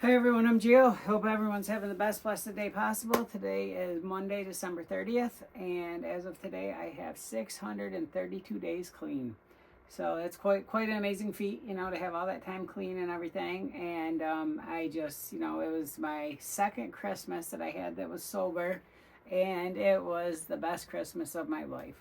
Hi everyone, I'm Jill. Hope everyone's having the best blessed day possible. Today is Monday, December 30th, and as of today, I have 632 days clean. So it's quite an amazing feat, to have all that time clean and everything. And I just, it was my second Christmas that I had that was sober, and it was the best Christmas of my life.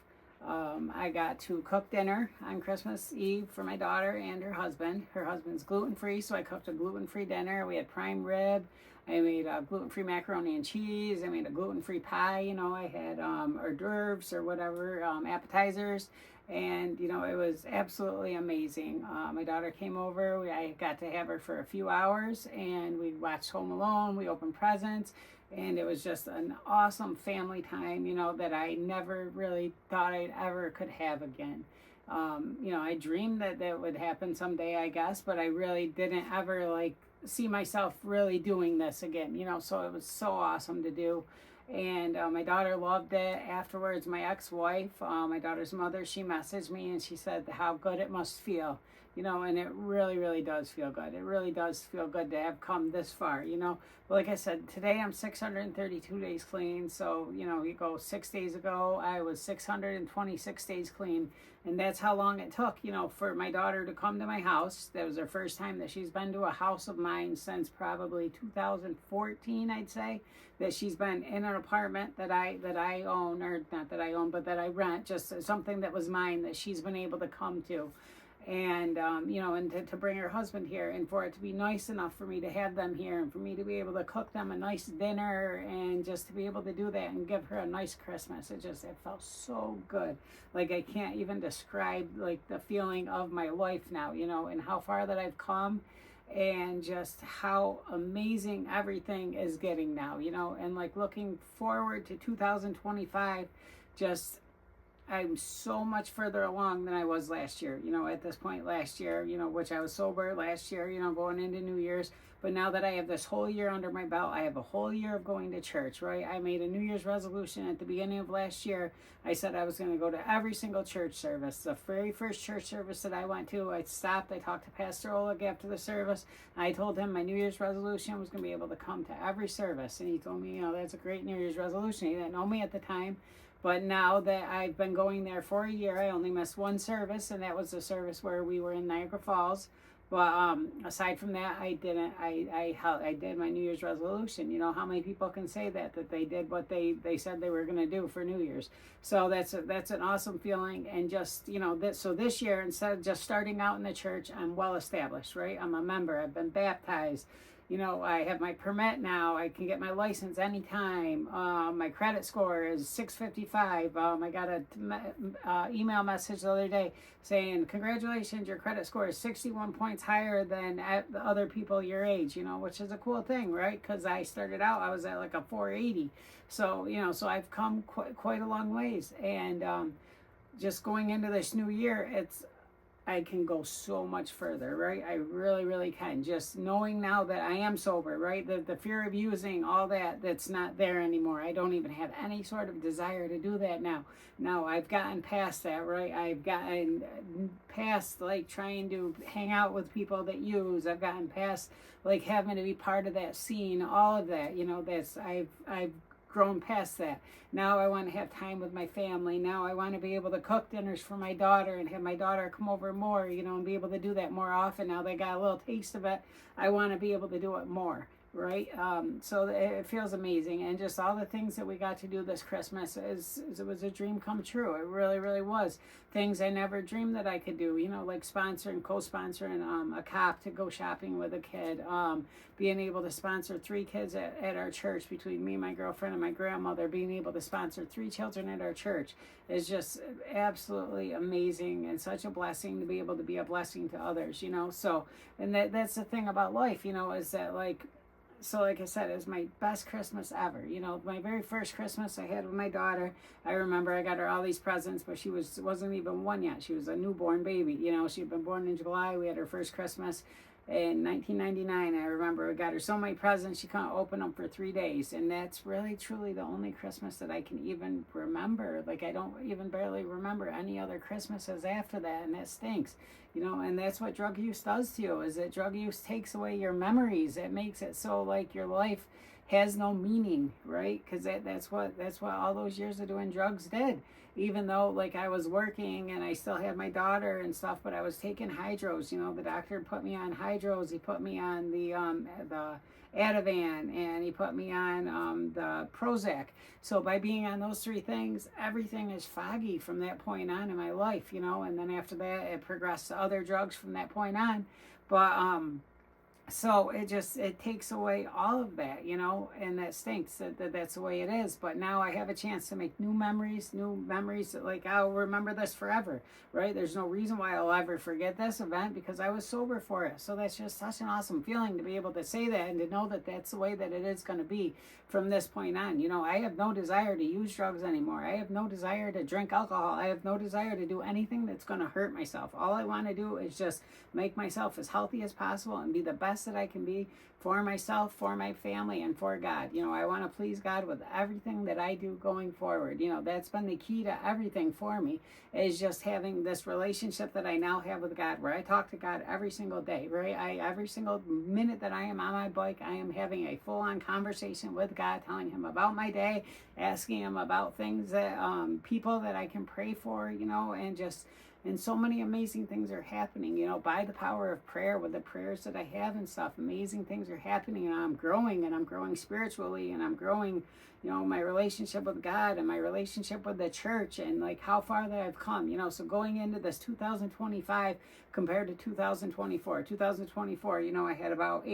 I got to cook dinner on Christmas Eve for my daughter and her husband. Her husband's gluten free, so I cooked a gluten free dinner. We had prime rib. I made a gluten free macaroni and cheese. I made a gluten free pie. I had hors d'oeuvres or whatever, appetizers. And, it was absolutely amazing. My daughter came over. I got to have her for a few hours, and we watched Home Alone. We opened presents, and it was just an awesome family time, that I never really thought I'd ever could have again. I dreamed that that would happen someday, I guess, but I really didn't ever see myself really doing this again, so it was so awesome to do. And my daughter loved it. Afterwards, my ex-wife, my daughter's mother, she messaged me and she said how good it must feel, and it really, really does feel good. It really does feel good to have come this far, But like I said, today I'm 632 days clean. So, you go 6 days ago, I was 626 days clean. And that's how long it took, for my daughter to come to my house. That was her first time that she's been to a house of mine since probably 2014, I'd say, that she's been in an apartment that I own, or not that I own, but that I rent, just something that was mine that she's been able to come to. And and to bring her husband here, and for it to be nice enough for me to have them here, and for me to be able to cook them a nice dinner, and just to be able to do that and give her a nice Christmas. It felt so good. Like, I can't even describe like the feeling of my life now, and how far that I've come, and just how amazing everything is getting now, and like looking forward to 2025. Just, I'm so much further along than I was last year, at this point last year, which I was sober last year, going into New Year's. But now that I have this whole year under my belt, I have a whole year of going to church, right? I made a New Year's resolution at the beginning of last year. I said I was going to go to every single church service. The very first church service that I went to, I stopped. I talked to Pastor Oleg after the service. I told him my New Year's resolution was going to be able to come to every service. And he told me, that's a great New Year's resolution. He didn't know me at the time. But now that I've been going there for a year, I only missed one service, and that was the service where we were in Niagara Falls. But aside from that, I didn't. I did my New Year's resolution. How many people can say that they did what they said they were going to do for New Year's? So that's an awesome feeling. And just, this year, instead of just starting out in the church, I'm well established, right? I'm a member. I've been baptized. I have my permit now. I can get my license anytime. My credit score is 655. I got a email message the other day saying, congratulations, your credit score is 61 points higher than at the other people your age, which is a cool thing, right? Because I started out, I was at like a 480. So, so I've come quite a long ways. And just going into this new year, I can go so much further, right? I really, really can. Just knowing now that I am sober, right? The fear of using, all that's not there anymore. I don't even have any sort of desire to do that now. Now I've gotten past that, right? I've gotten past like trying to hang out with people that use. I've gotten past like having to be part of that scene, all of that, I've grown past that. Now I want to have time with my family. Now I want to be able to cook dinners for my daughter and have my daughter come over more, and be able to do that more often. Now they got a little taste of it. I want to be able to do it more, right? So it feels amazing. And just all the things that we got to do this Christmas it was a dream come true. It really, really was. Things I never dreamed that I could do, like co-sponsoring a cop to go shopping with a kid, being able to sponsor 3 kids at our church between me, my girlfriend, and my grandmother. Being able to sponsor 3 children at our church is just absolutely amazing, and such a blessing to be able to be a blessing to others, So, and that's the thing about life, is that like I said, it was my best Christmas ever. My very first Christmas I had with my daughter. I remember I got her all these presents, but she wasn't even 1 yet. She was a newborn baby. She had been born in July. We had her first Christmas, in 1999. I remember we got her so many presents she couldn't open them for 3 days, and that's really truly the only Christmas that I can even remember. Like, I don't even barely remember any other Christmases after that, and that stinks, and that's what drug use does to you. Is that drug use takes away your memories. It makes it so like your life has no meaning, right? Because that's what all those years of doing drugs did. Even though, like, I was working and I still had my daughter and stuff, but I was taking hydros. The doctor put me on hydros. He put me on the Ativan, and he put me on the Prozac. So by being on those three things, everything is foggy from that point on in my life, and then after that it progressed to other drugs from that point on. But so it takes away all of that, and that stinks that's the way it is. But now I have a chance to make new memories that, like, I'll remember this forever, right? There's no reason why I'll ever forget this event because I was sober for it. So that's just such an awesome feeling to be able to say that and to know that that's the way that it is going to be from this point on. I have no desire to use drugs anymore. I have no desire to drink alcohol. I have no desire to do anything that's going to hurt myself. All I want to do is just make myself as healthy as possible and be the best that I can be for myself, for my family, and for God. I want to please God with everything that I do going forward. That's been the key to everything for me, is just having this relationship that I now have with God, where I talk to God every single day, right? Every single minute that I am on my bike, I am having a full-on conversation with God, telling him about my day, asking him about things that, people that I can pray for, and so many amazing things are happening, by the power of prayer, with the prayers that I have and stuff. Amazing things are happening, and I'm growing spiritually, and I'm growing, my relationship with God and my relationship with the church, and like how far that I've come, so going into this 2025 compared to 2024, I had about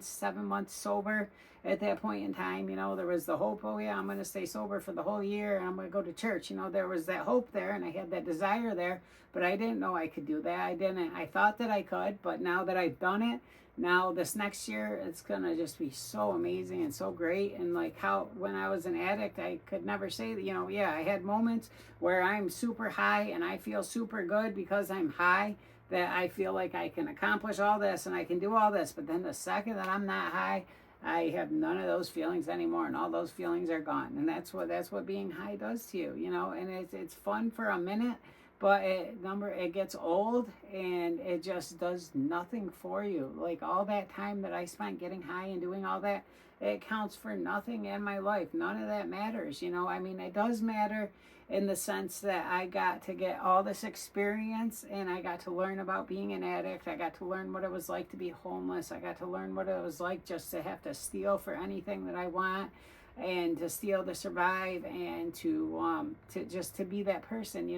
7 months sober at that point in time. There was the hope, oh yeah, I'm going to stay sober for the whole year and I'm going to go to church. There was that hope there, and I had that desire there, but I didn't know I could do that. I thought that I could, but now that I've done it, now this next year, it's going to just be so amazing and so great. And like how, when I was an addict, I could never say that, yeah, I had moments where I'm super high and I feel super good because I'm high, that I feel like I can accomplish all this and I can do all this. But then the second that I'm not high, I have none of those feelings anymore, and all those feelings are gone. And that's what being high does to you, and it's fun for a minute, but it gets old and it just does nothing for you. Like, all that time that I spent getting high and doing all that, it counts for nothing in my life. None of that matters, it does matter in the sense that I got to get all this experience, and I got to learn about being an addict. I got to learn what it was like to be homeless. I got to learn what it was like just to have to steal for anything that I want, and to steal to survive, and to just to be that person,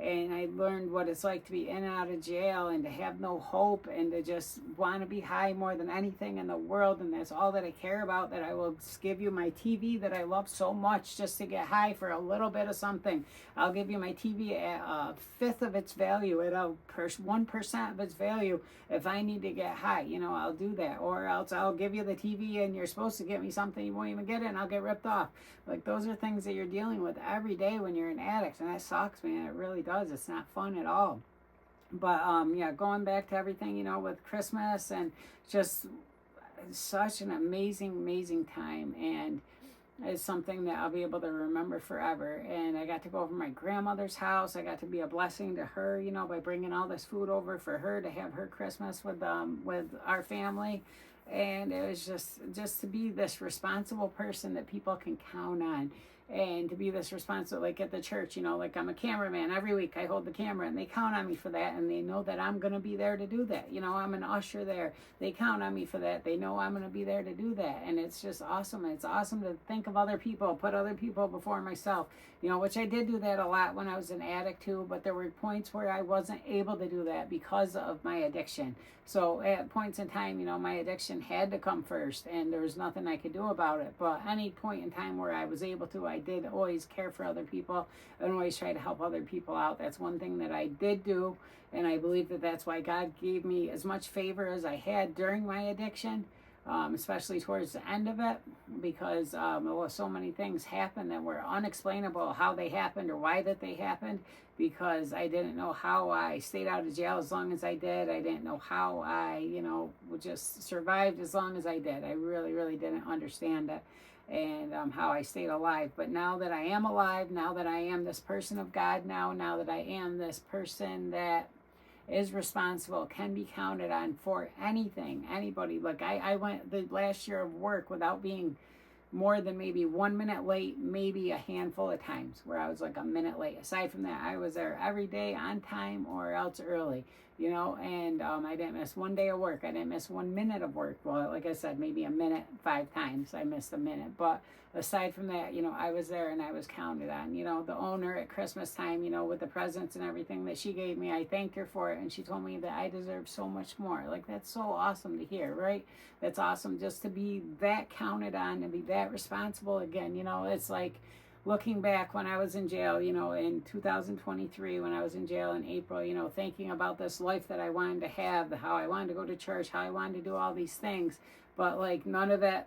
and I learned what it's like to be in and out of jail, and to have no hope, and to just want to be high more than anything in the world, and that's all that I care about, that I will give you my TV that I love so much just to get high for a little bit of something. I'll give you my TV at a fifth of its value, at 1% of its value. If I need to get high, I'll do that. Or else I'll give you the TV and you're supposed to get me something, you won't even get it, and I'll get ripped off. Like, those are things that you're dealing with every day when you're an addict, and that sucks, man. It really does. It's not fun at all. But yeah, going back to everything, with Christmas, and just such an amazing time, and it's something that I'll be able to remember forever. And I got to go over to my grandmother's house. I got to be a blessing to her, by bringing all this food over for her to have her Christmas with our family. And it was just to be this responsible person that people can count on, and to be this responsible, like at the church, like I'm a cameraman. Every week I hold the camera, and they count on me for that, and they know that I'm going to be there to do that. I'm an usher there. They count on me for that. They know I'm going to be there to do that, and it's just awesome. It's awesome to think of other people, put other people before myself, which I did do that a lot when I was an addict too, but there were points where I wasn't able to do that because of my addiction. So at points in time, my addiction had to come first, and there was nothing I could do about it. But any point in time where I was able to, I did always care for other people and always try to help other people out. That's one thing that I did do, and I believe that that's why God gave me as much favor as I had during my addiction. especially towards the end of it, because so many things happened that were unexplainable, how they happened or why that they happened, because I didn't know how I stayed out of jail as long as I did. I didn't know how I, just survived as long as I did. I really, really didn't understand it, and how I stayed alive. But now that I am alive, now that I am this person of God, now that I am this person that is responsible, can be counted on for anything, anybody. Like I went the last year of work without being more than maybe 1 minute late, maybe a handful of times where I was like a minute late. Aside from that, I was there every day on time or else early, and I didn't miss one day of work. I didn't miss 1 minute of work. Well, like I said, maybe a minute 5 times I missed a minute. But aside from that, I was there and I was counted on. The owner at Christmas time, with the presents and everything that she gave me, I thanked her for it. And she told me that I deserve so much more. Like, that's so awesome to hear, right? That's awesome just to be that counted on and be that responsible again. It's like looking back when I was in jail, in 2023, when I was in jail in April, thinking about this life that I wanted to have, how I wanted to go to church, how I wanted to do all these things. But like none of it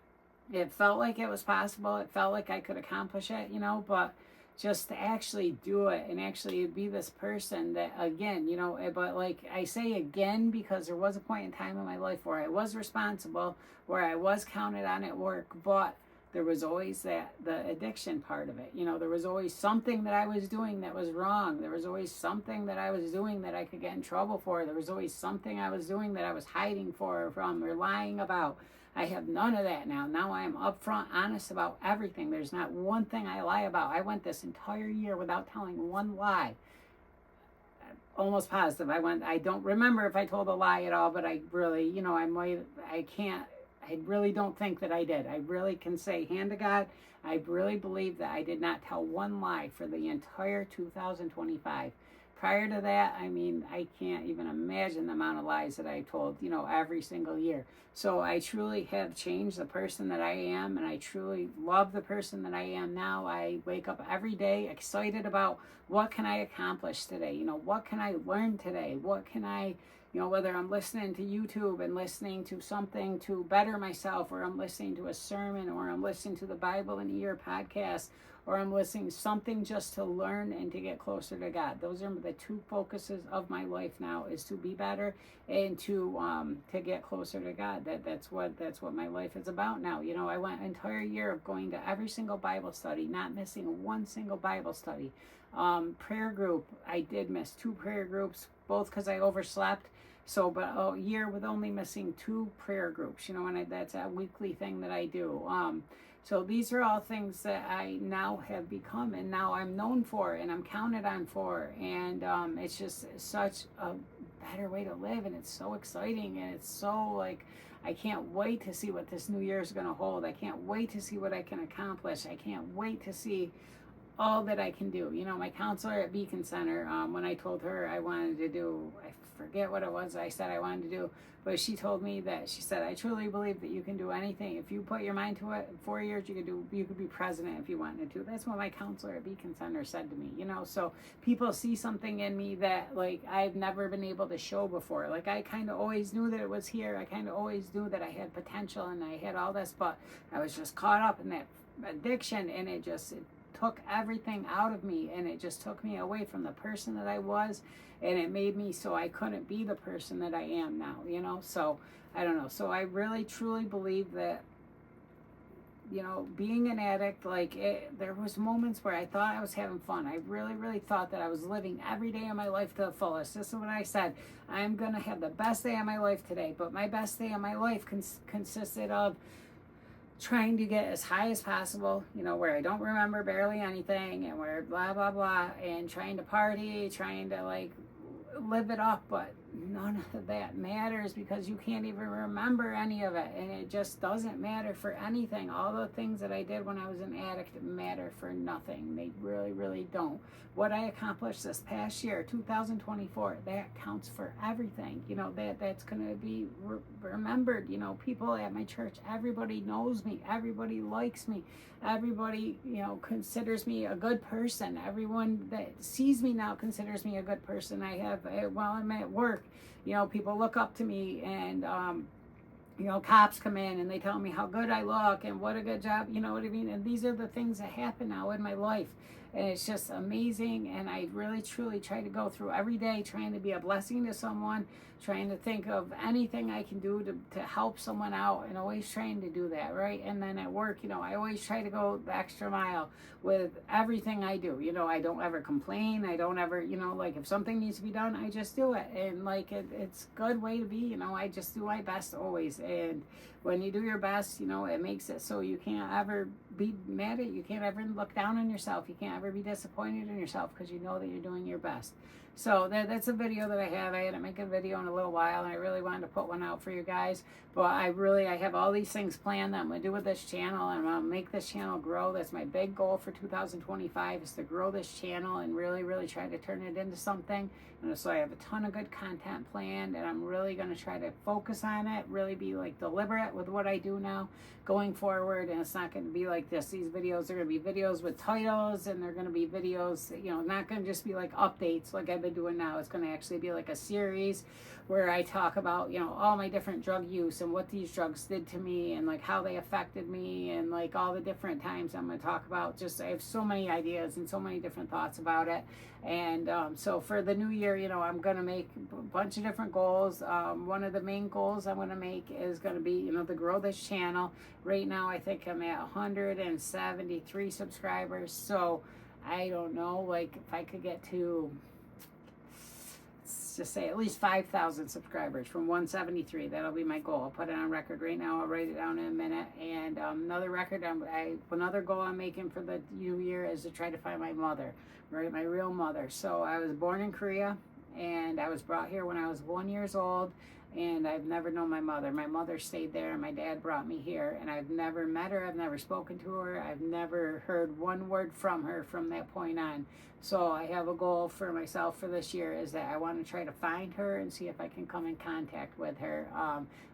felt like it was possible. It felt like I could accomplish it, but just to actually do it and actually be this person that, again, but like I say again, because there was a point in time in my life where I was responsible, where I was counted on at work, but there was always the addiction part of it. There was always something that I was doing that was wrong. There was always something that I was doing that I could get in trouble for. There was always something I was doing that I was hiding from or lying about. I have none of that now. Now I am upfront, honest about everything. There's not one thing I lie about. I went this entire year without telling one lie. Almost positive. I don't remember if I told a lie at all, but I really, I really don't think that I did. I really can say, hand to God, I really believe that I did not tell one lie for the entire 2025. Prior to that, I can't even imagine the amount of lies that I told, every single year. So I truly have changed the person that I am, and I truly love the person that I am now. I wake up every day excited about what can I accomplish today? What can I learn today? What can I, whether I'm listening to YouTube and listening to something to better myself, or I'm listening to a sermon, or I'm listening to the Bible in a Year podcast, or I'm listening to something just to learn and to get closer to God. Those are the two focuses of my life now, is to be better and to get closer to God. That's what my life is about now. I went an entire year of going to every single Bible study, not missing one single Bible study. Prayer group, I did miss 2 prayer groups, both because I overslept. So, but a year with only missing 2 prayer groups, and that's a weekly thing that I do. So these are all things that I now have become, and now I'm known for, and I'm counted on for, and it's just such a better way to live, and it's so exciting, and it's so like, I can't wait to see what this new year is going to hold. I can't wait to see what I can accomplish. I can't wait to see all that I can do. My counselor at Beacon Center, when I told her I wanted to do, I forget what it was I said I wanted to do, but she told me that, she said, I truly believe that you can do anything. If you put your mind to it, in 4 years you could be president if you wanted to. That's what my counselor at Beacon Center said to me, so people see something in me that like I've never been able to show before. Like I kind of always knew that it was here. I kind of always knew that I had potential and I had all this, but I was just caught up in that addiction, and it took everything out of me, and it just took me away from the person that I was, and it made me so I couldn't be the person that I am now, so I don't know. So I really truly believe that, being an addict, there was moments where I thought I was having fun. I really, really thought that I was living every day of my life to the fullest. This is what I said. I'm going to have the best day of my life today, but my best day of my life consisted of trying to get as high as possible, where I don't remember barely anything, and where blah, blah, blah, and trying to party, trying to live it up, but none of that matters because you can't even remember any of it, and it just doesn't matter for anything. All the things that I did when I was an addict matter for nothing. They really, really don't. What I accomplished this past year, 2024, that counts for everything. That's going to be remembered. People at my church, everybody knows me, everybody likes me, everybody, considers me a good person. Everyone that sees me now considers me a good person. While I'm at work, people look up to me, and cops come in and they tell me how good I look and what a good job, you know what I mean? And these are the things that happen now in my life. And it's just amazing. And I really, truly try to go through every day trying to be a blessing to someone, trying to think of anything I can do to help someone out, and always trying to do that, right? And then at work, I always try to go the extra mile with everything I do. I don't ever complain. I don't ever, like if something needs to be done, I just do it. And like it's a good way to be, I just do my best always. And when you do your best, it makes it so you can't ever be mad at you can't ever look down on yourself. You can't ever be disappointed in yourself because you know that you're doing your best. So that's a video that I have. I hadn't made a video in a little while, and I really wanted to put one out for you guys. But I have all these things planned that I'm going to do with this channel, and I'm going to make this channel grow. That's my big goal for 2025, is to grow this channel and really, really try to turn it into something. And so I have a ton of good content planned, and I'm really going to try to focus on it, really be like deliberate with what I do now going forward. And it's not going to be like this. These videos are going to be videos with titles, and they're going to be videos, not going to just be like updates like I've been doing now. It's going to actually be like a series where I talk about, all my different drug use and what these drugs did to me, and like how they affected me, and like all the different times I'm going to talk about. I have so many ideas and so many different thoughts about it. And so for the new year, I'm going to make a bunch of different goals. One of the main goals I'm going to make is going to be, to grow this channel. Right now, I think I'm at 173 subscribers. So I don't know, like if I could get to, let's just say at least 5,000 subscribers from 173. That'll be my goal. I'll put it on record right now. I'll write it down in a minute. And another goal I'm making for the new year is to try to find my mother, right? My real mother. So I was born in Korea, and I was brought here when I was 1 year old. And I've never known my mother. My mother stayed there, and my dad brought me here. And I've never met her. I've never spoken to her. I've never heard one word from her from that point on. So I have a goal for myself for this year, is that I want to try to find her and see if I can come in contact with her.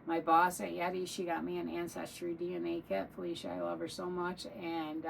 My boss at Yeti, she got me an Ancestry DNA kit. Felicia, I love her so much. And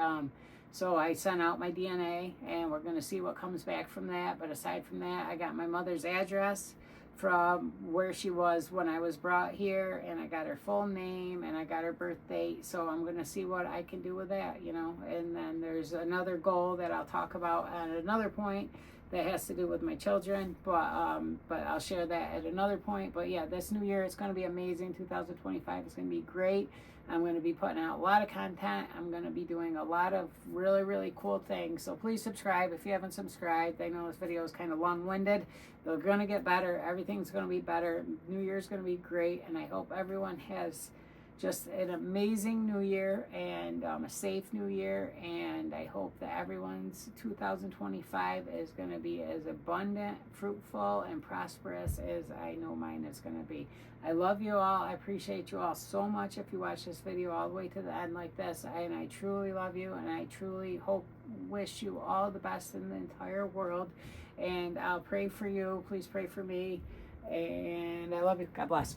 so I sent out my DNA, and we're going to see what comes back from that. But aside from that, I got my mother's address from where she was when I was brought here, and I got her full name, and I got her birth date. So I'm going to see what I can do with that, And then there's another goal that I'll talk about at another point that has to do with my children, but I'll share that at another point. But yeah, this new year, it's going to be amazing. 2025 is going to be great. I'm going to be putting out a lot of content. I'm going to be doing a lot of really, really cool things. So please subscribe if you haven't subscribed. I know this video is kind of long-winded. They're going to get better. Everything's going to be better. New Year's going to be great. And I hope everyone has just an amazing new year, and a safe new year. And I hope that everyone's 2025 is going to be as abundant, fruitful, and prosperous as I know mine is going to be. I love you all. I appreciate you all so much if you watch this video all the way to the end like this. And I truly love you, and I truly wish you all the best in the entire world. And I'll pray for you. Please pray for me. And I love you. God bless.